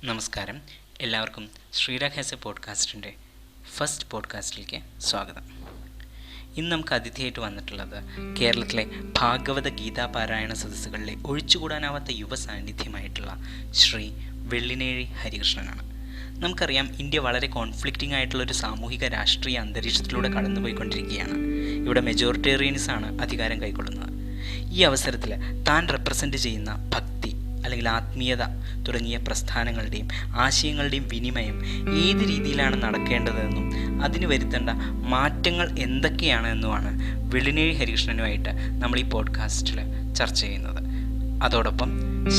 നമസ്കാരം. എല്ലാവർക്കും Sreerag has A പോഡ്കാസ്റ്റിൻ്റെ first പോഡ്കാസ്റ്റിലേക്ക് സ്വാഗതം. ഇന്ന് നമുക്ക് അതിഥിയായിട്ട് വന്നിട്ടുള്ളത് കേരളത്തിലെ ഭാഗവത ഗീതാ പാരായണ സദസ്സുകളിലെ ഒഴിച്ചുകൂടാനാവാത്ത യുവ സാന്നിധ്യമായിട്ടുള്ള ശ്രീ വെള്ളിനേഴി ഹരികൃഷ്ണനാണ്. നമുക്കറിയാം, ഇന്ത്യ വളരെ കോൺഫ്ലിക്റ്റിംഗ് ആയിട്ടുള്ളൊരു സാമൂഹിക രാഷ്ട്രീയ അന്തരീക്ഷത്തിലൂടെ കടന്നുപോയിക്കൊണ്ടിരിക്കുകയാണ്. ഇവിടെ മെജോറിറ്റേറിയൻസാണ് അധികാരം കൈക്കൊള്ളുന്നത്. ഈ അവസരത്തിൽ താൻ റെപ്രസെൻ്റ് ചെയ്യുന്ന ഭക്തി അല്ലെങ്കിൽ ആത്മീയത തുടങ്ങിയ പ്രസ്ഥാനങ്ങളുടെയും ആശയങ്ങളുടെയും വിനിമയം ഏത് രീതിയിലാണ് നടക്കേണ്ടതെന്നും അതിന് വരുത്തേണ്ട മാറ്റങ്ങൾ എന്തൊക്കെയാണ് എന്നുമാണ് വെള്ളിനേഴി ഹരികൃഷ്ണനുമായിട്ട് നമ്മൾ ഈ പോഡ്കാസ്റ്റിൽ ചർച്ച ചെയ്യുന്നത്. അതോടൊപ്പം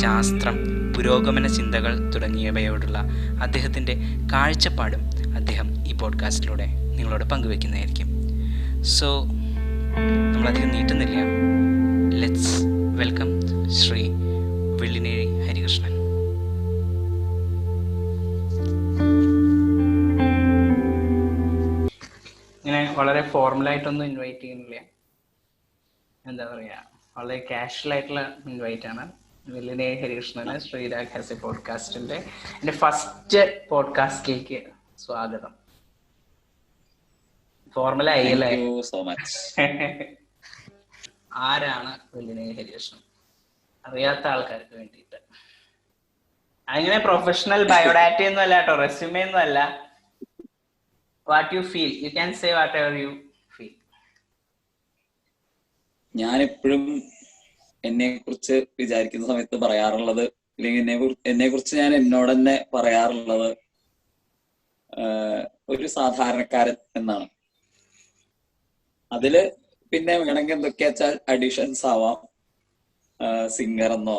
ശാസ്ത്രം, പുരോഗമന ചിന്തകൾ തുടങ്ങിയവയോടുള്ള അദ്ദേഹത്തിൻ്റെ കാഴ്ചപ്പാടും അദ്ദേഹം ഈ പോഡ്കാസ്റ്റിലൂടെ നിങ്ങളോട് പങ്കുവെക്കുന്നതായിരിക്കും. സോ നമ്മളധികം നീട്ടുന്നില്ല, ലെറ്റ്സ് വെൽക്കം ശ്രീ വെള്ളിനേഴി ഹരികൃഷ്ണൻ. ഇങ്ങനെ വളരെ ഫോർമലായിട്ടൊന്നും ഇൻവൈറ്റ് ചെയ്യുന്നില്ല, എന്താ പറയുക, വളരെ കാഷ്വൽ ആയിട്ടുള്ള ഇൻവൈറ്റ് ആണ്. വെള്ളിനേഴി ഹരികൃഷ്ണന് ശ്രീരാഗ് ഹാസ് എ പോഡ്കാസ്റ്റിന്റെ എൻ്റെ ഫസ്റ്റ് പോഡ്കാസ്റ്റിലേക്ക് സ്വാഗതം. ഫോർമലായി അല്ലേ? ആരാണ് വെള്ളിനേഴി ഹരികൃഷ്ണൻ? അറിയാത്ത ആൾക്കാർക്ക് വേണ്ടിയിട്ട്. അങ്ങനെ പ്രൊഫഷണൽ ബയോഡാറ്റ ഒന്നും അല്ല കേട്ടോ, റെസ്യൂമേ ഒന്നും അല്ല. What you feel, you can say what ever you feel. ഞാൻ എപ്പോഴും എന്നെ കുറിച്ച് വിചാരിക്കുന്ന സമയത്ത് പറയാറുള്ളത്, അല്ലെങ്കിൽ എന്നെ കുറിച്ച് ഞാൻ എന്നോട് തന്നെ പറയാറുള്ളത് ഒരു സാധാരണക്കാരൻ എന്നാണ്. അതില് പിന്നെ വേണമെങ്കിൽ എന്തൊക്കെയാ വെച്ചാൽ അഡീഷൻസ് ആവാം. സിംഗർ എന്നോ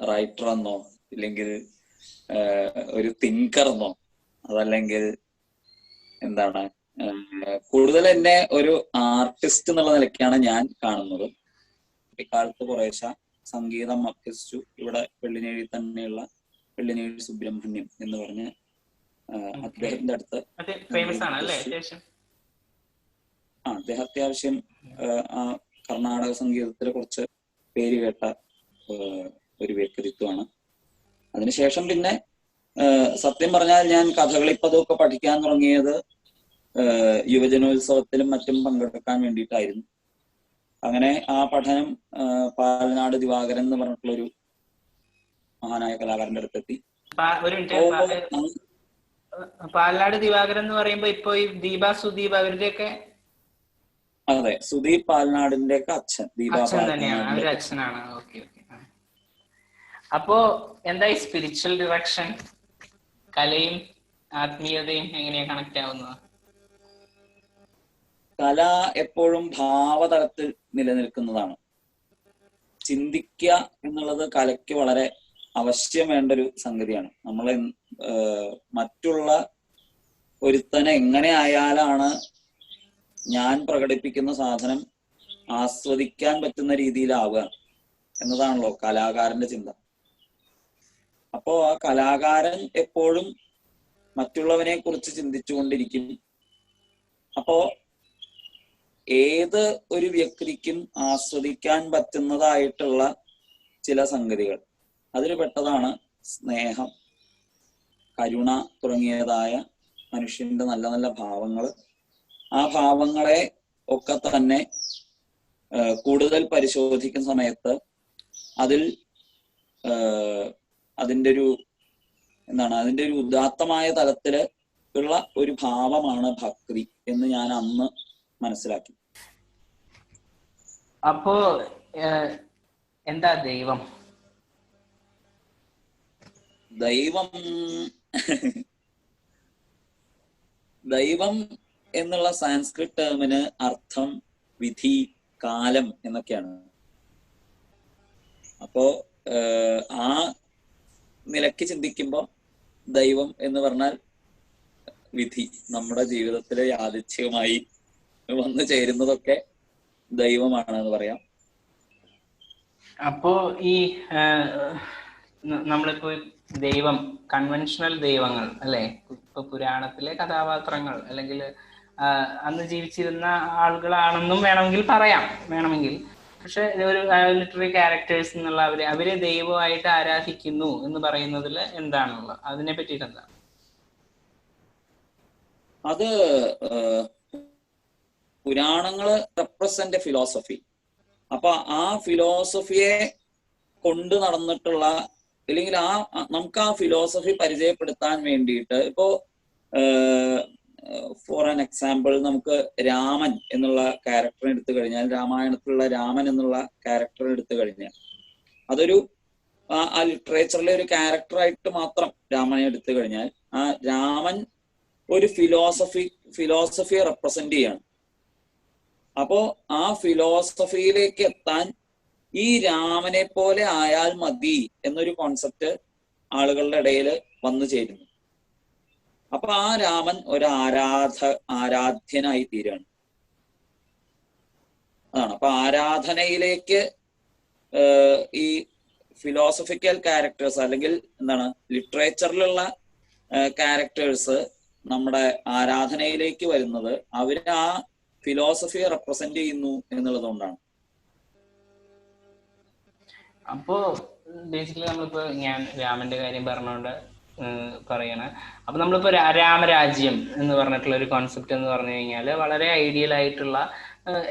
റൈറ്റർ എന്നോ ഇല്ലെങ്കിൽ ഒരു തിങ്കർ എന്നോ, അതല്ലെങ്കിൽ എന്താണ്, കൂടുതൽ എന്നെ ഒരു ആർട്ടിസ്റ്റ് എന്നുള്ള നിലയ്ക്കാണ് ഞാൻ കാണുന്നത്. ഇക്കാലത്ത് കുറേശ്ശെ സംഗീതം അഭ്യസിച്ചു. ഇവിടെ വെള്ളിനേഴി തന്നെയുള്ള വെള്ളിനേഴി സുബ്രഹ്മണ്യം എന്ന് പറഞ്ഞ അദ്ദേഹത്തിന്റെ അടുത്ത് അദ്ദേഹം അത്യാവശ്യം ആ കർണാടക സംഗീതത്തിലെ കുറച്ച് പേര് കേട്ട ഒരു വ്യക്തിത്വമാണ്. അതിനുശേഷം പിന്നെ സത്യം പറഞ്ഞാൽ ഞാൻ കഥകളിപ്പതൊക്കെ പഠിക്കാൻ തുടങ്ങിയത് യുവജനോത്സവത്തിലും മറ്റും പങ്കെടുക്കാൻ വേണ്ടിയിട്ടായിരുന്നു. അങ്ങനെ ആ പഠനം പാലനാട് ദിവാകരൻ എന്ന് പറഞ്ഞിട്ടുള്ളൊരു മഹാനായ കലാകാരന്റെ അടുത്തെത്തി. പാലനാട് ദിവാകരൻ എന്ന് പറയുമ്പോ ഇപ്പൊ ഈ ദീപ സുദീപ് അവരുടെയൊക്കെ, അതെ, സുദീപ് പാലനാടിന്റെ ഒക്കെ അച്ഛൻ, അവരുടെ അച്ഛനാണ്. Okay okay. അപ്പോ എന്താ ഈ സ്പിരിച്വൽ ഡിറക്ഷൻ, കലയും ആത്മീയതയും എങ്ങനെയാ കണക്ട് ആവുന്നത്? കല എപ്പോഴും ഭാവതലത്തിൽ നിലനിൽക്കുന്നതാണ്. ചിന്തിക്കുക എന്നുള്ളത് കലയ്ക്ക് വളരെ അവശ്യം വേണ്ട ഒരു സംഗതിയാണ്. നമ്മൾ മറ്റുള്ള ഒരുത്തനെ എങ്ങനെ ആയാലാണ് ഞാൻ പ്രകടിപ്പിക്കുന്ന സാധനം ആസ്വദിക്കാൻ പറ്റുന്ന രീതിയിലാവുക എന്നതാണല്ലോ കലാകാരന്റെ ചിന്ത. അപ്പോ ആ കലാകാരൻ എപ്പോഴും മറ്റുള്ളവനെ കുറിച്ച് ചിന്തിച്ചുകൊണ്ടിരിക്കും. അപ്പോ ഏത് ഒരു വ്യക്തിക്കും ആസ്വദിക്കാൻ പറ്റുന്നതായിട്ടുള്ള ചില സംഗതികൾ, അതിൽ പെട്ടതാണ് സ്നേഹം, കരുണ തുടങ്ങിയതായ മനുഷ്യന്റെ നല്ല നല്ല ഭാവങ്ങൾ. ആ ഭാവങ്ങളെ ഒക്കെ തന്നെ കൂടുതൽ പരിശോധിക്കുന്ന സമയത്ത് അതിൻ്റെ ഒരു ഉദാത്തമായ തലത്തില് ഉള്ള ഒരു ഭാവമാണ് ഭക്തി എന്ന് ഞാൻ അന്ന് മനസ്സിലാക്കി. അപ്പോ എന്താ ദൈവം? ദൈവം എന്നുള്ള സാൻസ്ക്രിറ്റ് ടേമിന് അർത്ഥം വിധി, കാലം എന്നൊക്കെയാണ്. അപ്പോ ആ നിലയ്ക്ക് ചിന്തിക്കുമ്പോൾ ദൈവം എന്ന് പറഞ്ഞാൽ വിധി, നമ്മുടെ ജീവിതത്തിലെ യാദൃച്ഛികമായി വന്നു ചേരുന്നതൊക്കെ ദൈവമാണെന്ന് പറയാം. അപ്പോ ഈ നമ്മളിപ്പോ ദൈവം, കൺവെൻഷണൽ ദൈവങ്ങൾ അല്ലെ, ഇപ്പൊ പുരാണത്തിലെ കഥാപാത്രങ്ങൾ അല്ലെങ്കിൽ അന്ന് ജീവിച്ചിരുന്ന ആളുകളാണെന്നും വേണമെങ്കിൽ പറയാം. പക്ഷെ ഒരു ലിറ്റററി ക്യാരക്ടേഴ്സ് എന്നുള്ള അവരെ ദൈവമായിട്ട് ആരാധിക്കുന്നു എന്ന് പറയുന്നതിൽ എന്താണുള്ളത്, അതിനെ പറ്റിയിട്ട് എന്താ? അത് പുരാണങ്ങള് റെപ്രസെന്റ് ഫിലോസഫി. അപ്പൊ ആ ഫിലോസഫിയെ കൊണ്ട് നടന്നിട്ടുള്ള, അല്ലെങ്കിൽ നമുക്ക് ആ ഫിലോസഫി പരിചയപ്പെടുത്താൻ വേണ്ടിയിട്ട്, ഇപ്പോ ഫോർ ആൻ എക്സാമ്പിൾ നമുക്ക് രാമൻ എന്നുള്ള ക്യാരക്ടർ എടുത്തു കഴിഞ്ഞാൽ, രാമായണത്തിലുള്ള രാമൻ എന്നുള്ള ക്യാരക്ടർ എടുത്തു കഴിഞ്ഞാൽ, അതൊരു ആ ലിറ്ററേച്ചറിലെ ഒരു ക്യാരക്ടറായിട്ട് മാത്രം രാമനെ എടുത്തു കഴിഞ്ഞാൽ, ആ രാമൻ ഒരു ഫിലോസഫിയെ റെപ്രസെന്റ് ചെയ്യാണ്. അപ്പോ ആ ഫിലോസഫിയിലേക്ക് എത്താൻ ഈ രാമനെ പോലെ ആയാൽ മതി എന്നൊരു കോൺസെപ്റ്റ് ആളുകളുടെ ഇടയിൽ വന്നു ചേരുന്നു. അപ്പൊ ആ രാമൻ ഒരു ആരാധ്യനായി തീരാണ്. അതാണ്. അപ്പൊ ആരാധനയിലേക്ക് ഈ ഫിലോസഫിക്കൽ ക്യാരക്ടേഴ്സ്, അല്ലെങ്കിൽ എന്താണ് ലിറ്ററേച്ചറിലുള്ള ക്യാരക്ടേഴ്സ് നമ്മുടെ ആരാധനയിലേക്ക് വരുന്നത് അവര് ആ ഫിലോസഫിയെ റെപ്രസെന്റ് ചെയ്യുന്നു എന്നുള്ളതുകൊണ്ടാണ്. അപ്പോ ബേസിക്കലി നമ്മളിപ്പോ ഞാൻ രാമന്റെ കാര്യം പറഞ്ഞുകൊണ്ട് പറയണേ, അപ്പൊ നമ്മളിപ്പോ രാമരാജ്യം എന്ന് പറഞ്ഞിട്ടുള്ള ഒരു കോൺസെപ്റ്റ് എന്ന് പറഞ്ഞു കഴിഞ്ഞാൽ വളരെ ഐഡിയൽ ആയിട്ടുള്ള,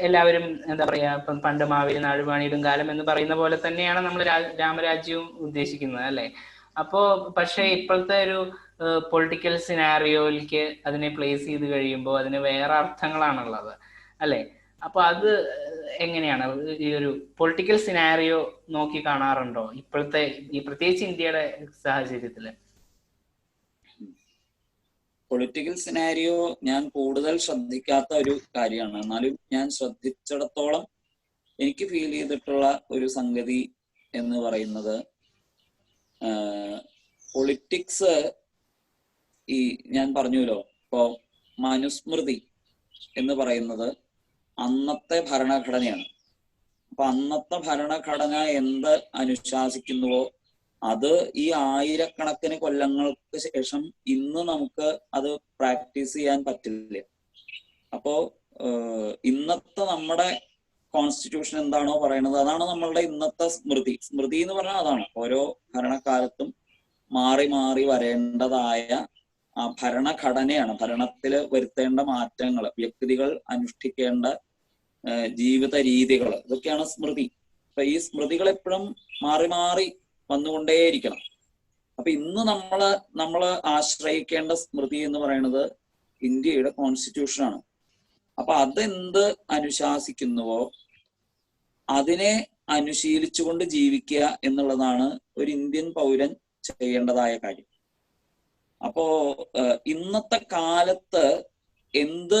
എല്ലാവരും എന്താ പറയാ, ഇപ്പം പണ്ട് മാവേലി നാടുവാണിയിടും കാലം എന്ന് പറയുന്ന പോലെ തന്നെയാണ് നമ്മൾ രാമരാജ്യവും ഉദ്ദേശിക്കുന്നത്, അല്ലെ? അപ്പോ പക്ഷെ ഇപ്പോഴത്തെ ഒരു പൊളിറ്റിക്കൽ സിനാറിയോയിലേക്ക് അതിനെ പ്ലേസ് ചെയ്ത് കഴിയുമ്പോൾ അതിന് വേറെ അർത്ഥങ്ങളാണുള്ളത്, അല്ലെ? അപ്പൊ അത് എങ്ങനെയാണ് ഈ ഒരു പൊളിറ്റിക്കൽ സിനാരിയോ നോക്കി കാണാറുണ്ടോ ഇപ്പോഴത്തെ ഈ പ്രത്യേകിച്ച് ഇന്ത്യയുടെ സാഹചര്യത്തില്? പൊളിറ്റിക്കൽ സിനാരിയോ ഞാൻ കൂടുതൽ ശ്രദ്ധിക്കാത്ത ഒരു കാര്യമാണ്. എന്നാലും ഞാൻ ശ്രദ്ധിച്ചിടത്തോളം എനിക്ക് ഫീൽ ചെയ്തിട്ടുള്ള ഒരു സംഗതി എന്ന് പറയുന്നത്, പൊളിറ്റിക്സ്, ഈ ഞാൻ പറഞ്ഞുല്ലോ, ഇപ്പോ മനുസ്മൃതി എന്ന് പറയുന്നത് അന്നത്തെ ഭരണഘടനയാണ്. അപ്പൊ അന്നത്തെ ഭരണഘടന എന്ത് അനുശാസിക്കുന്നുവോ അത് ഈ ആയിരക്കണക്കിന് കൊല്ലങ്ങൾക്ക് ശേഷം ഇന്ന് നമുക്ക് അത് പ്രാക്ടീസ് ചെയ്യാൻ പറ്റില്ല. അപ്പോ ഇന്നത്തെ നമ്മുടെ കോൺസ്റ്റിറ്റ്യൂഷൻ എന്താണോ പറയുന്നത് അതാണ് നമ്മളുടെ ഇന്നത്തെ സ്മൃതി എന്ന് പറഞ്ഞാൽ അതാണ്. ഓരോ ഭരണകാലത്തും മാറി മാറി വരേണ്ടതായ ആ ഭരണഘടനയാണ്, ഭരണത്തിൽ വരുത്തേണ്ട മാറ്റങ്ങൾ, വ്യക്തികൾ അനുഷ്ഠിക്കേണ്ട ജീവിത രീതികൾ, ഇതൊക്കെയാണ് സ്മൃതി. അപ്പൊ ഈ സ്മൃതികൾ എപ്പോഴും മാറി മാറി വന്നുകൊണ്ടേയിരിക്കണം. അപ്പൊ ഇന്ന് നമ്മള് ആശ്രയിക്കേണ്ട സ്മൃതി എന്ന് പറയുന്നത് ഇന്ത്യയുടെ കോൺസ്റ്റിറ്റ്യൂഷനാണ്. അപ്പൊ അതെന്ത് അനുശാസിക്കുന്നുവോ അതിനെ അനുശീലിച്ചുകൊണ്ട് ജീവിക്കുക എന്നുള്ളതാണ് ഒരു ഇന്ത്യൻ പൗരൻ ചെയ്യേണ്ടതായ കാര്യം. അപ്പോ ഇന്നത്തെ കാലത്ത് എന്ത്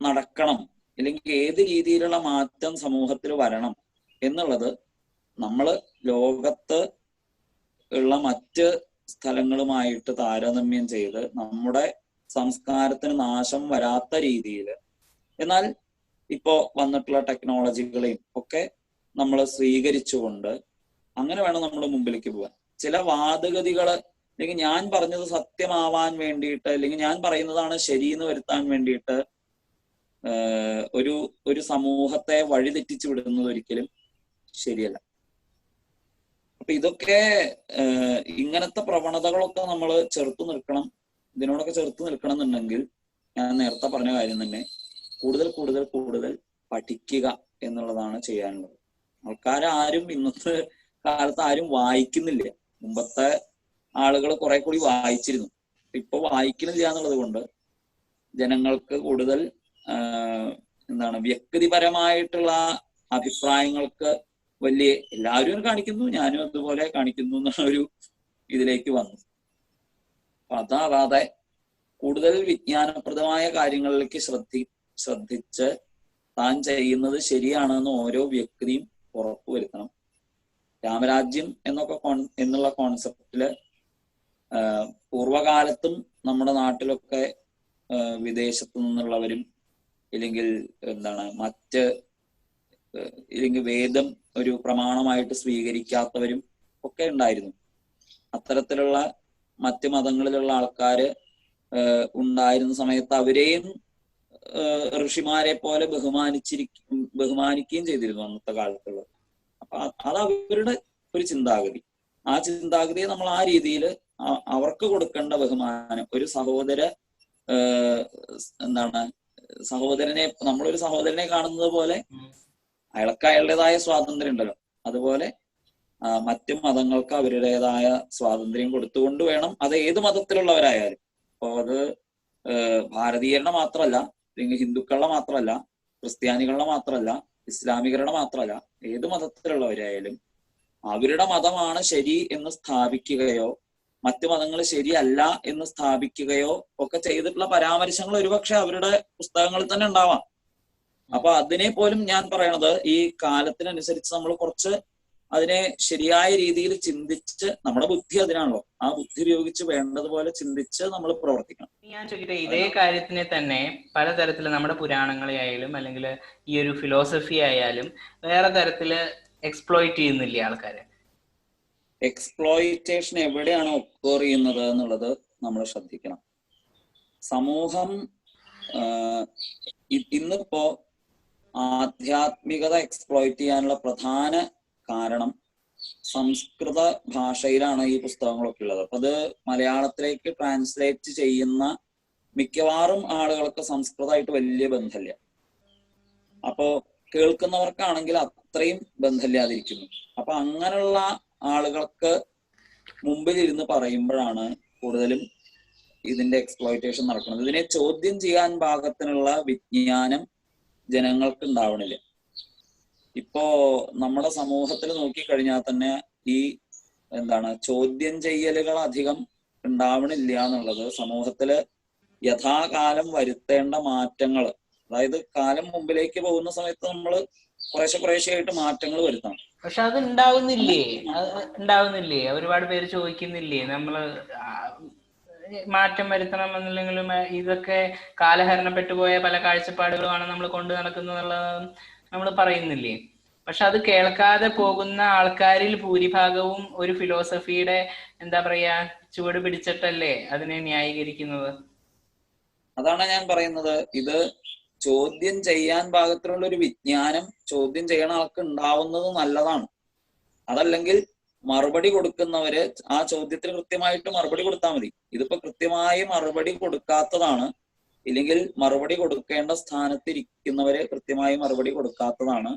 നടക്കണം, അല്ലെങ്കിൽ ഏത് രീതിയിലുള്ള മാറ്റം സമൂഹത്തിൽ വരണം എന്നുള്ളത് നമ്മൾ ലോകത്ത് ഉള്ള മറ്റ് സ്ഥലങ്ങളുമായിട്ട് താരതമ്യം ചെയ്ത് നമ്മുടെ സംസ്കാരത്തിന് നാശം വരാത്ത രീതിയിൽ, എന്നാൽ ഇപ്പോ വന്നിട്ടുള്ള ടെക്നോളജികളെയും ഒക്കെ നമ്മൾ സ്വീകരിച്ചുകൊണ്ട് അങ്ങനെ വേണം നമ്മൾ മുമ്പിലേക്ക് പോകാൻ. ചില വാദഗതികള്, അല്ലെങ്കിൽ ഞാൻ പറഞ്ഞത് സത്യമാവാൻ വേണ്ടിയിട്ട്, അല്ലെങ്കിൽ ഞാൻ പറയുന്നതാണ് ശരിയെന്ന് വരുത്താൻ വേണ്ടിയിട്ട് ഒരു സമൂഹത്തെ വഴിതെറ്റിച്ചു വിടുന്നത് ഒരിക്കലും ശരിയല്ല. അപ്പൊ ഇതൊക്കെ ഇങ്ങനത്തെ പ്രവണതകളൊക്കെ നമ്മൾ ചെറുത്തു നിൽക്കണം. ഇതിനോടൊക്കെ ചെറുത്ത് നിൽക്കണം എന്നുണ്ടെങ്കിൽ ഞാൻ നേരത്തെ പറഞ്ഞ കാര്യം തന്നെ, കൂടുതൽ കൂടുതൽ കൂടുതൽ പഠിക്കുക എന്നുള്ളതാണ് ചെയ്യാനുള്ളത്. ആൾക്കാരും ഇന്നത്തെ കാലത്ത് ആരും വായിക്കുന്നില്ല. മുമ്പത്തെ ആളുകൾ കുറെ കൂടി വായിച്ചിരുന്നു, ഇപ്പൊ വായിക്കുന്നില്ല എന്നുള്ളത് കൊണ്ട് ജനങ്ങൾക്ക് കൂടുതൽ വ്യക്തിപരമായിട്ടുള്ള അഭിപ്രായങ്ങൾക്ക് വലിയ, എല്ലാവരും കാണിക്കുന്നു, ഞാനും അതുപോലെ കാണിക്കുന്നു എന്നുള്ള ഒരു ഇതിലേക്ക് വന്നു. അപ്പൊ അതാവാതെ കൂടുതൽ വിജ്ഞാനപ്രദമായ കാര്യങ്ങളിലേക്ക് ശ്രദ്ധിച്ച് താൻ ചെയ്യുന്നത് ശരിയാണെന്ന് ഓരോ വ്യക്തിയും ഉറപ്പുവരുത്തണം. രാമരാജ്യം എന്നുള്ള കോൺസെപ്റ്റില് പൂർവകാലത്തും നമ്മുടെ നാട്ടിലൊക്കെ വിദേശത്തു നിന്നുള്ളവരും ഇല്ലെങ്കിൽ ഇല്ലെങ്കിൽ വേദം ഒരു പ്രമാണമായിട്ട് സ്വീകരിക്കാത്തവരും ഒക്കെ ഉണ്ടായിരുന്നു. അത്തരത്തിലുള്ള മറ്റ് മതങ്ങളിലുള്ള ആൾക്കാര് ഉണ്ടായിരുന്ന സമയത്ത് അവരെയും ഋഷിമാരെ പോലെ ബഹുമാനിക്കുകയും ചെയ്തിരുന്നു അന്നത്തെ കാലത്തുള്ളത്. അപ്പൊ അത് അവരുടെ ഒരു ചിന്താഗതി. ആ ചിന്താഗതിയെ നമ്മൾ ആ രീതിയിൽ അവർക്ക് കൊടുക്കേണ്ട ബഹുമാനം, ഒരു സഹോദരനെ നമ്മളൊരു സഹോദരനെ കാണുന്നത് പോലെ അയാൾക്ക് അയാളുടേതായ സ്വാതന്ത്ര്യം ഉണ്ടല്ലോ, അതുപോലെ മറ്റു മതങ്ങൾക്ക് അവരുടേതായ സ്വാതന്ത്ര്യം കൊടുത്തുകൊണ്ട് വേണം, അത് ഏത് മതത്തിലുള്ളവരായാലും. അപ്പൊ അത് ഭാരതീയരുടെ മാത്രമല്ല, അല്ലെങ്കിൽ ഹിന്ദുക്കളുടെ മാത്രമല്ല, ക്രിസ്ത്യാനികളുടെ മാത്രമല്ല, ഇസ്ലാമികരുടെ മാത്രമല്ല, ഏത് മതത്തിലുള്ളവരായാലും അവരുടെ മതമാണ് ശരി എന്ന് സ്ഥാപിക്കുകയോ മറ്റു മതങ്ങൾ ശരിയല്ല എന്ന് സ്ഥാപിക്കുകയോ ഒക്കെ ചെയ്തിട്ടുള്ള പരാമർശങ്ങൾ ഒരുപക്ഷെ അവരുടെ പുസ്തകങ്ങളിൽ തന്നെ ഉണ്ടാവാം. അപ്പൊ അതിനെ പോലും ഞാൻ പറയണത്, ഈ കാലത്തിനനുസരിച്ച് നമ്മൾ കുറച്ച് അതിനെ ശരിയായ രീതിയിൽ ചിന്തിച്ച്, നമ്മുടെ ബുദ്ധി അതിനാണല്ലോ, ആ ബുദ്ധി ഉപയോഗിച്ച് വേണ്ടതുപോലെ ചിന്തിച്ച് നമ്മൾ പ്രവർത്തിക്കണം. ഞാൻ ചോദിക്കട്ടെ, ഇതേ കാര്യത്തിനെ തന്നെ പലതരത്തില് നമ്മുടെ പുരാണങ്ങളെ ആയാലും അല്ലെങ്കിൽ ഈ ഒരു ഫിലോസഫി ആയാലും വേറെ തരത്തില് എക്സ്പ്ലോയിറ്റ് ചെയ്യുന്നില്ലേ ആൾക്കാര്? എക്സ്പ്ലോയിറ്റേഷൻ എവിടെയാണ് ഒക്കോർ ചെയ്യുന്നത് എന്നുള്ളത് നമ്മൾ ശ്രദ്ധിക്കണം. സമൂഹം ഇന്നിപ്പോ ആധ്യാത്മികത എക്സ്പ്ലോയിറ്റ് ചെയ്യാനുള്ള പ്രധാന കാരണം സംസ്കൃത ഭാഷയിലാണ് ഈ പുസ്തകങ്ങളൊക്കെ ഉള്ളത്. അപ്പൊ അത് മലയാളത്തിലേക്ക് ട്രാൻസ്ലേറ്റ് ചെയ്യുന്ന മിക്കവാറും ആളുകൾക്ക് സംസ്കൃതമായിട്ട് വലിയ ബന്ധമില്ല. അപ്പോ കേൾക്കുന്നവർക്കാണെങ്കിൽ അത്രയും ബന്ധമില്ലാതിരിക്കുന്നു. അപ്പൊ അങ്ങനെയുള്ള ആളുകൾക്ക് മുമ്പിൽ ഇരുന്ന് പറയുമ്പോഴാണ് കൂടുതലും ഇതിന്റെ എക്സ്പ്ലോയിറ്റേഷൻ നടക്കുന്നത്. ഇതിനെ ചോദ്യം ചെയ്യാൻ പാകത്തിനുള്ള വിജ്ഞാനം ജനങ്ങൾക്ക് ഉണ്ടാവണില്ല. ഇപ്പോ നമ്മുടെ സമൂഹത്തിൽ നോക്കിക്കഴിഞ്ഞാൽ തന്നെ ഈ ചോദ്യം ചെയ്യലുകൾ അധികം ഉണ്ടാവണില്ല എന്നുള്ളത് സമൂഹത്തില് യഥാകാലം വരുത്തേണ്ട മാറ്റങ്ങൾ, അതായത് കാലം മുമ്പിലേക്ക് പോകുന്ന സമയത്ത് നമ്മൾ കുറേശ്ശെയായിട്ട് മാറ്റങ്ങൾ വരുത്തണം. പക്ഷെ അത് ഉണ്ടാവുന്നില്ലേ? ഒരുപാട് പേര് ചോദിക്കുന്നില്ലേ നമ്മള് മാറ്റം വരുത്തണം എന്നില്ലെങ്കിലും ഇതൊക്കെ കാലഹരണപ്പെട്ടു പോയ പല കാഴ്ചപ്പാടുകളുമാണ് നമ്മൾ കൊണ്ടു നടക്കുന്നുള്ളത് നമ്മൾ പറയുന്നില്ലേ? പക്ഷെ അത് കേൾക്കാതെ പോകുന്ന ആൾക്കാരിൽ ഭൂരിഭാഗവും ഒരു ഫിലോസഫിയുടെ ചുവട് പിടിച്ചിട്ടല്ലേ അതിനെ ന്യായീകരിക്കുന്നത്. അതാണ് ഞാൻ പറയുന്നത്, ഇത് ചോദ്യം ചെയ്യാൻ പാകത്തിലുള്ള ഒരു വിജ്ഞാനം ചോദ്യം ചെയ്യണ ആൾക്ക് ഉണ്ടാവുന്നത് നല്ലതാണ്. അതല്ലെങ്കിൽ മറുപടി കൊടുക്കുന്നവര് ആ ചോദ്യത്തിന് കൃത്യമായിട്ട് മറുപടി കൊടുത്താൽ മതി. ഇതിപ്പോ കൃത്യമായി മറുപടി കൊടുക്കാത്തതാണ്, ഇല്ലെങ്കിൽ മറുപടി കൊടുക്കേണ്ട സ്ഥാനത്തിരിക്കുന്നവരെ കൃത്യമായി മറുപടി കൊടുക്കാത്തതാണ്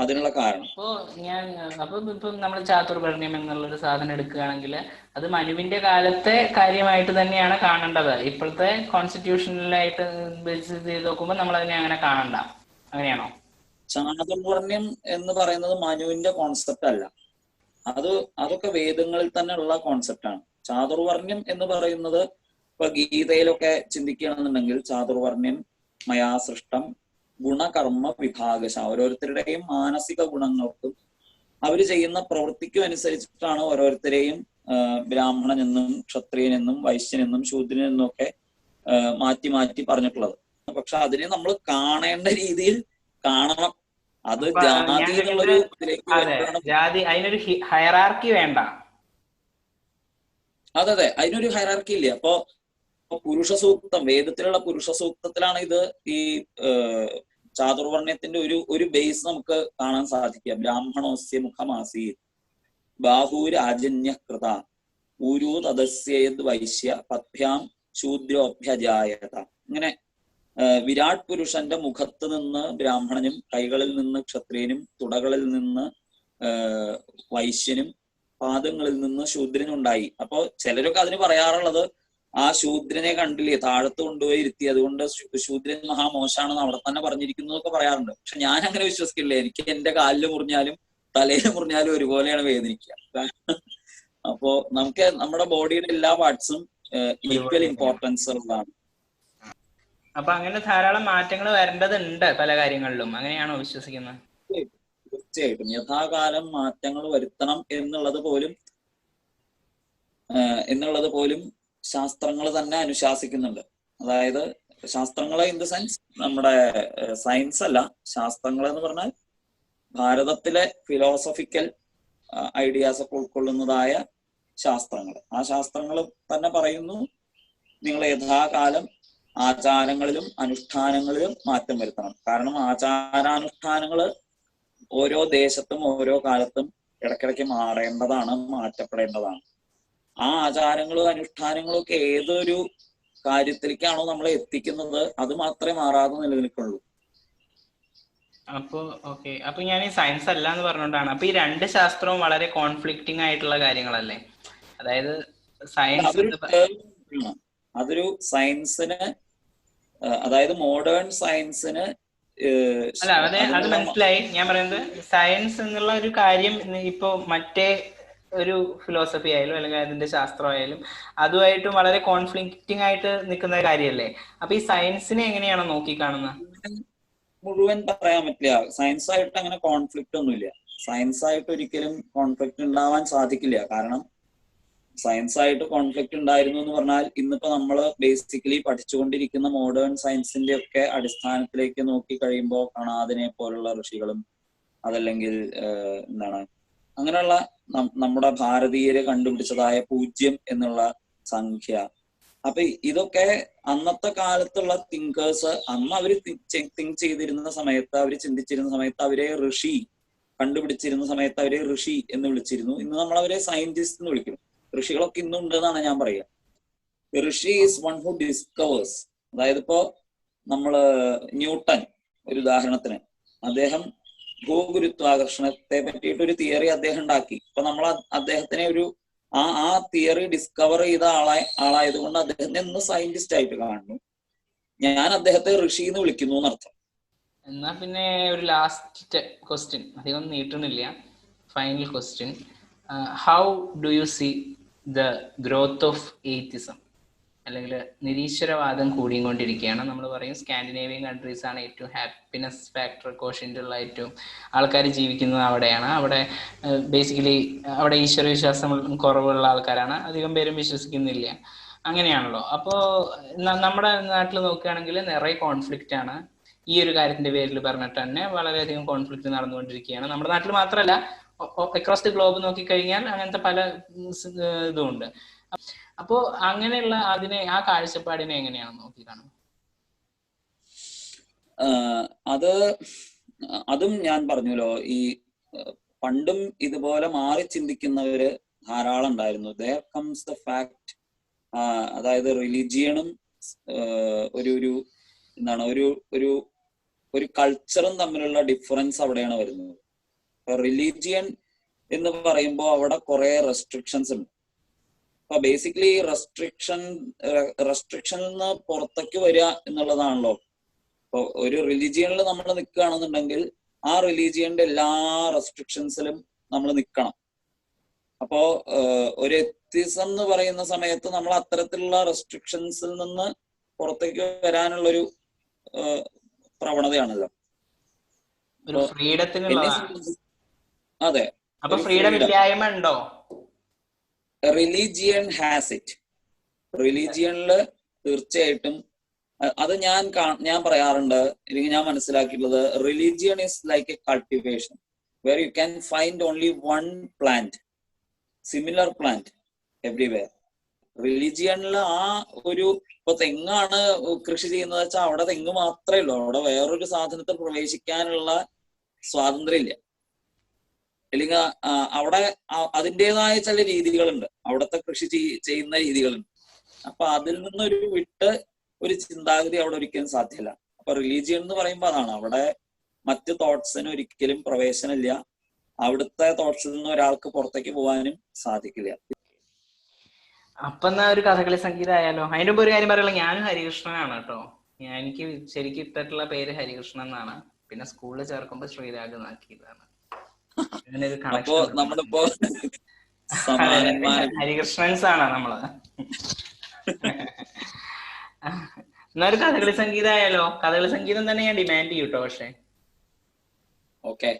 അതിനുള്ള കാരണം. ഇപ്പം നമ്മൾ ചാതുർവർണ്ണ്യം എന്നുള്ളൊരു സാധനം എടുക്കുകയാണെങ്കിൽ അത് മനുവിന്റെ കാലത്തെ കാര്യമായിട്ട് തന്നെയാണ് കാണേണ്ടത്. ഇപ്പോഴത്തെ കോൺസ്റ്റിറ്റ്യൂഷനിലായിട്ട് ബേസ് ചെയ്ത് നോക്കുമ്പോൾ നമ്മൾ അതിനെ അങ്ങനെ കാണണ്ട, അങ്ങനെയാണോ? ചാതുർവർണ്ണ്യം എന്ന് പറയുന്നത് മനുവിന്റെ കോൺസെപ്റ്റ് അല്ല, അതൊക്കെ വേദങ്ങളിൽ തന്നെ ഉള്ള കോൺസെപ്റ്റാണ്. ചാതുർവർണ്ണ്യം എന്ന് പറയുന്നത് ഇപ്പൊ ഗീതയിലൊക്കെ ചിന്തിക്കുകയാണെന്നുണ്ടെങ്കിൽ ചാതുർവർണ്ണ്യം മയാ സൃഷ്ടം ഗുണകർമ്മ വിഭാഗശ, ഓരോരുത്തരുടെയും മാനസിക ഗുണങ്ങൾക്കും അവര് ചെയ്യുന്ന പ്രവൃത്തിക്കും അനുസരിച്ചിട്ടാണ് ഓരോരുത്തരെയും ബ്രാഹ്മണനെന്നും ക്ഷത്രിയനെന്നും വൈശ്യനെന്നും ശൂദ്രനെന്നും ഒക്കെ മാറ്റി മാറ്റി പറഞ്ഞിട്ടുള്ളത്. പക്ഷെ അതിനെ നമ്മൾ കാണേണ്ട രീതിയിൽ കാണണം. അത് ജാതി എന്നുള്ളൊരു ജാതി, അതിനൊരു ഹയറാർക്കി വേണ്ട. അതെ, അതിനൊരു ഹയറാർക്കി ഇല്ല. അപ്പൊ പുരുഷ സൂക്തം, വേദത്തിലുള്ള പുരുഷ സൂക്തത്തിലാണ് ഇത് ഈ ചാതുർവർണ്ണ്യത്തിന്റെ ഒരു ബേസ് നമുക്ക് കാണാൻ സാധിക്കുക. ബ്രാഹ്മണോസ്യ മുഖമാസീ ബാഹുരാജന്യ കൃത ഊരു തദസ്യത് വൈശ്യ പദ്ഭ്യാം ശൂദ്രോഭ്യജായത. ഇങ്ങനെ വിരാട് പുരുഷന്റെ മുഖത്ത് നിന്ന് ബ്രാഹ്മണനും കൈകളിൽ നിന്ന് ക്ഷത്രിയനും തുടകളിൽ നിന്ന് വൈശ്യനും പാദങ്ങളിൽ നിന്ന് ശൂദ്രനും ഉണ്ടായി. അപ്പൊ ചിലരൊക്കെ അതിന് പറയാറുള്ളത്, ആ ശൂദ്രനെ കണ്ടില്ലേ താഴത്ത് കൊണ്ടുപോയി ഇരുത്തി, അതുകൊണ്ട് ശൂദ്രൻ മഹാമോശാണെന്ന് അവിടെ തന്നെ പറഞ്ഞിരിക്കുന്നു എന്നൊക്കെ പറയാറുണ്ട്. പക്ഷെ ഞാൻ അങ്ങനെ വിശ്വസിക്കില്ല. എനിക്ക് എന്റെ കാലിൽ മുറിഞ്ഞാലും തലയിൽ മുറിഞ്ഞാലും ഒരുപോലെയാണ് വേദനിക്കുക. അപ്പോ നമുക്ക് നമ്മുടെ ബോഡിയുടെ എല്ലാ പാർട്സും ഈക്വൽ ഇമ്പോർട്ടൻസ് ഉള്ളതാണ്. അപ്പൊ അങ്ങനെ ധാരാളം മാറ്റങ്ങൾ വരേണ്ടതുണ്ട് പല കാര്യങ്ങളിലും, അങ്ങനെയാണോ വിശ്വസിക്കുന്നത്? തീർച്ചയായിട്ടും യഥാകാലം മാറ്റങ്ങൾ വരുത്തണം എന്നുള്ളത് പോലും ശാസ്ത്രങ്ങൾ തന്നെ അനുശാസിക്കുന്നുണ്ട്. അതായത് ശാസ്ത്രങ്ങൾ ഇൻ ദ സെൻസ് നമ്മുടെ സയൻസ് അല്ല, ശാസ്ത്രങ്ങൾ എന്ന് പറഞ്ഞാൽ ഭാരതത്തിലെ ഫിലോസഫിക്കൽ ഐഡിയാസ് ഒക്കെ ഉൾക്കൊള്ളുന്നതായ ശാസ്ത്രങ്ങൾ. ആ ശാസ്ത്രങ്ങൾ തന്നെ പറയുന്നു, നിങ്ങൾ യഥാകാലം ആചാരങ്ങളിലും അനുഷ്ഠാനങ്ങളിലും മാറ്റം വരുത്തണം. കാരണം ആചാരാനുഷ്ഠാനങ്ങള് ഓരോ ദേശത്തും ഓരോ കാലത്തും ഇടയ്ക്കിടയ്ക്ക് മാറേണ്ടതാണ്, മാറ്റപ്പെടേണ്ടതാണ്. ആ ആചാരങ്ങളും അനുഷ്ഠാനങ്ങളും ഒക്കെ ഏതൊരു കാര്യത്തിലേക്കാണോ നമ്മളെ എത്തിക്കുന്നത് അത് മാത്രമേ മാറാതെ നിലനിൽക്കുള്ളൂ. അപ്പൊ ഓക്കെ, അപ്പൊ ഞാൻ ഈ സയൻസ് അല്ല എന്ന് പറഞ്ഞുകൊണ്ടാണ്. അപ്പൊ ഈ രണ്ട് ശാസ്ത്രവും വളരെ കോൺഫ്ലിക്റ്റിംഗ് ആയിട്ടുള്ള കാര്യങ്ങളല്ലേ? അതായത് സയൻസ് അതൊരു സയൻസിന്, അതായത് മോഡേൺ സയൻസിന് അല്ല, അത് മനസ്സിലായി. ഞാൻ പറയുന്നത് സയൻസ് എന്നുള്ള ഒരു കാര്യം ഇപ്പോ മറ്റേ ഒരു ഫിലോസഫി ആയാലും അല്ലെങ്കിൽ അതിന്റെ ശാസ്ത്രമായാലും അതുമായിട്ട് വളരെ കോൺഫ്ലിക്റ്റിംഗ് ആയിട്ട് നിൽക്കുന്ന കാര്യമല്ലേ? അപ്പൊ ഈ സയൻസിനെ എങ്ങനെയാണ് നോക്കിക്കാണുന്നത്? മുഴുവൻ പറയാൻ പറ്റില്ല. സയൻസ് ആയിട്ട് അങ്ങനെ കോൺഫ്ലിക്റ്റ് ഒന്നുമില്ല. സയൻസ് ആയിട്ട് ഒരിക്കലും കോൺഫ്ലിക്റ്റ് ഉണ്ടാവാൻ സാധിക്കില്ല. കാരണം സയൻസ് ആയിട്ട് കോൺഫ്ലിക്റ്റ് ഉണ്ടായിരുന്നു എന്ന് പറഞ്ഞാൽ ഇന്നിപ്പോ നമ്മൾ ബേസിക്കലി പഠിച്ചുകൊണ്ടിരിക്കുന്ന മോഡേൺ സയൻസിന്റെ ഒക്കെ അടിസ്ഥാനത്തിലേക്ക് നോക്കി കഴിയുമ്പോൾ കണാദിനെ പോലുള്ള ഋഷികളും അതല്ലെങ്കിൽ എന്താണ് അങ്ങനെയുള്ള നമ്മുടെ ഭാരതീയര് കണ്ടുപിടിച്ചതായ 0 എന്നുള്ള സംഖ്യ. അപ്പൊ ഇതൊക്കെ അന്നത്തെ കാലത്തുള്ള തിങ്കേഴ്സ്, അന്ന് അവര് തിങ്ക് ചെയ്തിരുന്ന സമയത്ത്, അവര് ചിന്തിച്ചിരുന്ന സമയത്ത് അവരെ ഋഷി, കണ്ടുപിടിച്ചിരുന്ന സമയത്ത് അവരെ ഋഷി എന്ന് വിളിച്ചിരുന്നു. ഇന്ന് നമ്മൾ അവരെ സയന്റിസ്റ്റ് എന്ന് വിളിക്കുന്നു. ഋഷികളൊക്കെ ഇന്നും ഉണ്ട് എന്നാണ് ഞാൻ പറയുക. ഋഷി ഈസ് വൺ ഹു ഡിസ്കവേഴ്സ്. അതായത് ഇപ്പോ നമ്മള് ന്യൂട്ടൻ ഒരു ഉദാഹരണത്തിന്, അദ്ദേഹം ഭൂഗുരുത്വാകർഷണത്തെ പറ്റിയിട്ട് ഒരു തിയറി അദ്ദേഹം ഉണ്ടാക്കി. അപ്പൊ നമ്മൾ അദ്ദേഹത്തിനെ ഒരു ആ തിയറി ഡിസ്കവർ ചെയ്ത ആളായത് കൊണ്ട് അദ്ദേഹത്തെ ഇന്ന് സയന്റിസ്റ്റ് ആയിട്ട് കാണുന്നു. ഞാൻ അദ്ദേഹത്തെ ഋഷി എന്ന് വിളിക്കുന്നു എന്നർത്ഥം. എന്നാ പിന്നെ ഒരു ലാസ്റ്റ് ക്വസ്റ്റ്യൻ, അധികം നീട്ടണില്ല, final question. How do you see the growth of atheism, അല്ലെങ്കിൽ നിരീശ്വരവാദം കൂടിക്കൊണ്ടിരിക്കുകയാണ്? നമ്മൾ പറയും സ്കാൻഡിനേവിയൻ കൺട്രീസ് ആണ് ഏറ്റവും ഹാപ്പിനെസ് ഫാക്ടർ കോഷ്യന്റ് ഉള്ള ഏറ്റവും ആൾക്കാർ ജീവിക്കുന്നത് അവിടെയാണ്. അവിടെ ബേസിക്കലി അവിടെ ഈശ്വരവിശ്വാസം കുറവുള്ള ആൾക്കാരാണ്, അധികം പേരും വിശ്വസിക്കുന്നില്ല. അങ്ങനെയാണല്ലോ. അപ്പോൾ നമ്മുടെ നാട്ടിൽ നോക്കുകയാണെങ്കിൽ നിറയെ കോൺഫ്ലിക്റ്റ് ആണ്. ഈ ഒരു കാര്യത്തിന്റെ പേരിൽ പറഞ്ഞിട്ട് തന്നെ വളരെയധികം കോൺഫ്ലിക്റ്റ് നടന്നുകൊണ്ടിരിക്കുകയാണ്. നമ്മുടെ നാട്ടിൽ മാത്രമല്ല, അക്രോസ് ദി ഗ്ലോബ് നോക്കിക്കഴിഞ്ഞാൽ അങ്ങനത്തെ പല ഇതുമുണ്ട്. അപ്പോ അങ്ങനെയുള്ള ആ കാഴ്ചപ്പാടിനെ എങ്ങനെയാണ് നോക്കി കാണുന്നത്? അതും ഞാൻ പറഞ്ഞല്ലോ, ഈ പണ്ടും ഇതുപോലെ മാറി ചിന്തിക്കുന്നവര് ധാരാളം ഉണ്ടായിരുന്നു. there comes the fact, അതായത് റിലിജിയനും എന്താണ് ഒരു കൾച്ചറും തമ്മിലുള്ള ഡിഫറൻസ് അവിടെയാണ് വരുന്നത്. റിലീജിയൻ എന്ന് പറയുമ്പോൾ അവിടെ കുറെ റെസ്ട്രിക്ഷൻസ് ഉണ്ട്. അപ്പൊ ബേസിക്കലി റെസ്ട്രിക്ഷനിൽ നിന്ന് പുറത്തേക്ക് വരിക എന്നുള്ളതാണല്ലോ. ഇപ്പൊ ഒരു റിലീജിയനിൽ നമ്മൾ നിൽക്കുകയാണെന്നുണ്ടെങ്കിൽ ആ റിലീജിയന്റെ എല്ലാ റെസ്ട്രിക്ഷൻസിലും നമ്മൾ നിൽക്കണം. അപ്പോ ഒരു എത്തിസം എന്ന് പറയുന്ന സമയത്ത് നമ്മൾ അത്തരത്തിലുള്ള റെസ്ട്രിക്ഷൻസിൽ നിന്ന് പുറത്തേക്ക് വരാനുള്ളൊരു പ്രവണതയാണല്ലോ. അതെ. അപ്പൊ ഫ്രീഡം ഇല്ലായ്മ ഉണ്ടോ? Religion has it. റിലീജിയനില് തീർച്ചയായിട്ടും അത് ഞാൻ പറയാറുണ്ട്, അല്ലെങ്കിൽ ഞാൻ മനസ്സിലാക്കിയിട്ടുള്ളത്, religion is like a cultivation where you can find only one plant, similar plant everywhere. റിലീജിയനിൽ ഇപ്പൊ തെങ്ങാണ് കൃഷി ചെയ്യുന്നത് വെച്ചാൽ അവിടെ തെങ്ങ് മാത്രമേ ഉള്ളൂ, അവിടെ വേറൊരു സാധനത്തിൽ പ്രവേശിക്കാനുള്ള സ്വാതന്ത്ര്യം ഇല്ല. അല്ലെങ്കിൽ അവിടെ അതിൻ്റെതായ ചില രീതികളുണ്ട്, അവിടുത്തെ കൃഷി ചെയ്യുന്ന രീതികളുണ്ട്. അപ്പൊ അതിൽ നിന്നൊരു ഒരു ചിന്താഗതി അവിടെ ഒരിക്കലും സാധ്യമല്ല. അപ്പൊ റിലീജിയൻ എന്ന് പറയുമ്പോൾ അതാണ്, അവിടെ മറ്റ് തോട്ട്സിന് ഒരിക്കലും പ്രവേശനമില്ല, അവിടുത്തെ തോട്ട്സിൽ നിന്ന് ഒരാൾക്ക് പുറത്തേക്ക് പോകാനും സാധിക്കില്ല. അപ്പൊ എന്നാ ഒരു കഥകളി സംഗീതം ആയാലോ? അതിന്റെ മുമ്പ് ഒരു കാര്യം പറയുള്ളൂ, ഞാനും ഹരികൃഷ്ണനാണ് കേട്ടോ. എനിക്ക് ശരിക്കും ഇട്ടിട്ടുള്ള പേര് ഹരികൃഷ്ണൻ എന്നാണ്, പിന്നെ സ്കൂളിൽ ചേർക്കുമ്പോ ശ്രീരാഗ് എന്നാക്കിയതാണ്. അങ്ങനൊരു കണക്ഷൻ. ഹരികൃഷ്ണൻസ് ആണ് നമ്മള്. എന്നാ ഒരു കഥകളി സംഗീതം ആയാലോ? കഥകളി സംഗീതം തന്നെ ഞാൻ ഡിമാൻഡ് ചെയ്യൂട്ടോ. പക്ഷെ ഓക്കെ,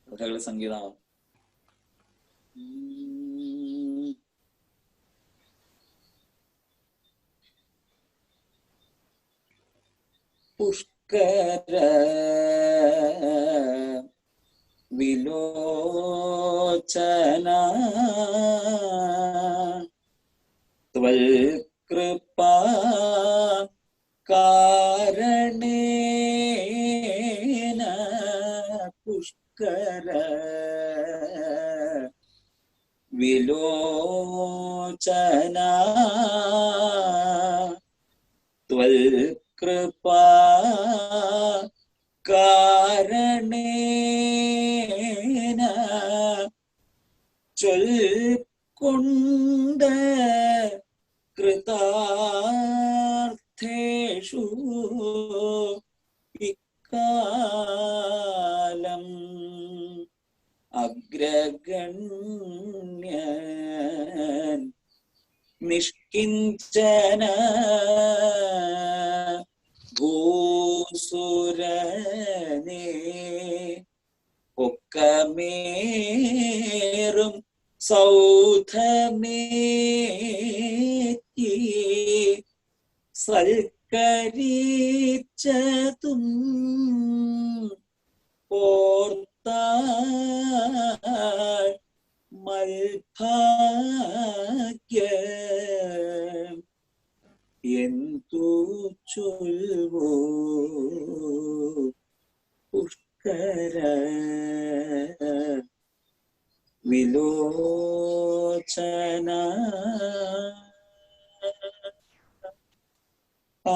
കഥകളി സംഗീതം പുഷ്കര വിലോചന ത്വൽകൃപാ പുഷ്കര വിലോചന ത്വൽകൃപാ കാരണേന ചൊൽക്കൊണ്ട കൃതാർത്ഥേഷു ഇക്കാലം അഗ്രഗണ്യൻ നിഷ്കിഞ്ചന ഭൂസുരനേ ഒക്കമേറും സൗധമേറ്റി സൽക്കരിച്ചതും ഓർത്താൽ മൽഭാഗ്യം എന്തു ചൊൽവോ പുഷ്കര വിലോചന ആ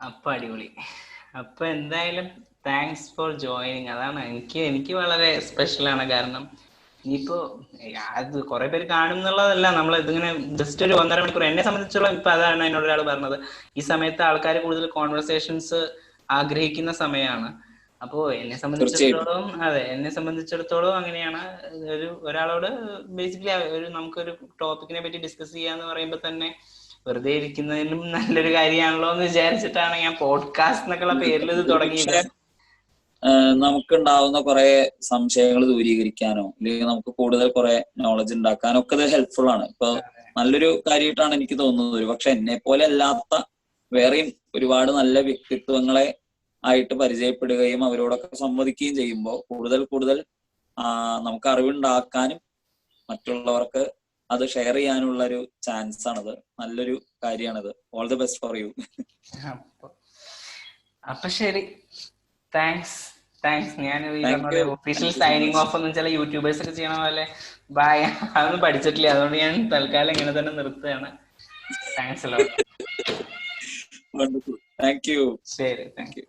അപ്പൊ അടിപൊളി. അപ്പൊ എന്തായാലും താങ്ക്സ് ഫോർ ജോയിനിങ്. അതാണ് എനിക്ക് വളരെ സ്പെഷ്യലാണ്. കാരണം ഇനിയിപ്പോ അത് കുറെ പേര് കാണും എന്നുള്ളതല്ല, നമ്മൾ ഇതിങ്ങനെ ജസ്റ്റ് ഒരു 1.5 മണിക്കൂർ, എന്നെ സംബന്ധിച്ചോളം ഇപ്പൊ അതാണ് എന്നോട് ഒരാൾ പറഞ്ഞത്, ഈ സമയത്ത് ആൾക്കാർ കൂടുതൽ കോൺവെർസേഷൻസ് ആഗ്രഹിക്കുന്ന സമയമാണ്. അപ്പോ എന്നെ സംബന്ധിച്ചിടത്തോളം അങ്ങനെയാണ്. ഒരാളോട് ബേസിക്കലി നമുക്കൊരു ടോപ്പിക്കിനെ പറ്റി ഡിസ്കസ് ചെയ്യാന്ന് പറയുമ്പോൾ തന്നെ വെറുതെ ഇരിക്കുന്നതിലും നല്ലൊരു കാര്യമാണല്ലോ എന്ന് വിചാരിച്ചിട്ടാണ് ഞാൻ പോഡ്കാസ്റ്റ് എന്നൊക്കെയുള്ള പേരിൽ ഇത് തുടങ്ങിയത്. നമുക്കുണ്ടാവുന്ന കുറെ സംശയങ്ങൾ ദൂരീകരിക്കാനോ അല്ലെങ്കിൽ നമുക്ക് കൂടുതൽ കുറെ നോളജ് ഉണ്ടാക്കാനോ ഒക്കെ ഇത് ഹെൽപ്ഫുൾ ആണ്. ഇപ്പൊ നല്ലൊരു കാര്യമായിട്ടാണ് എനിക്ക് തോന്നുന്നത്. ഒരു പക്ഷെ എന്നെ പോലെ അല്ലാത്ത വേറെയും ഒരുപാട് നല്ല വ്യക്തിത്വങ്ങളെ ആയിട്ട് പരിചയപ്പെടുകയും അവരോടൊക്കെ സംവദിക്കുകയും ചെയ്യുമ്പോൾ കൂടുതൽ നമുക്ക് അറിവുണ്ടാക്കാനും മറ്റുള്ളവർക്ക് അത് ഷെയർ ചെയ്യാനുള്ള ഒരു ചാൻസ് ആണത്. നല്ലൊരു കാര്യമാണത്. All the best for you. അപ്പൊ ശരി, താങ്ക്സ്. ഞാൻ ഒഫീഷ്യൽ സൈനിങ് ഓഫ് ഒന്നും ചില യൂട്യൂബേഴ്സ് ഒക്കെ ചെയ്യണ പോലെ ബൈ അതൊന്നും പഠിച്ചിട്ടില്ല. അതുകൊണ്ട് ഞാൻ തൽക്കാലം ഇങ്ങനെ തന്നെ നിർത്തുകയാണ്. താങ്ക്സ്. Thank you. ശരി, താങ്ക് യു.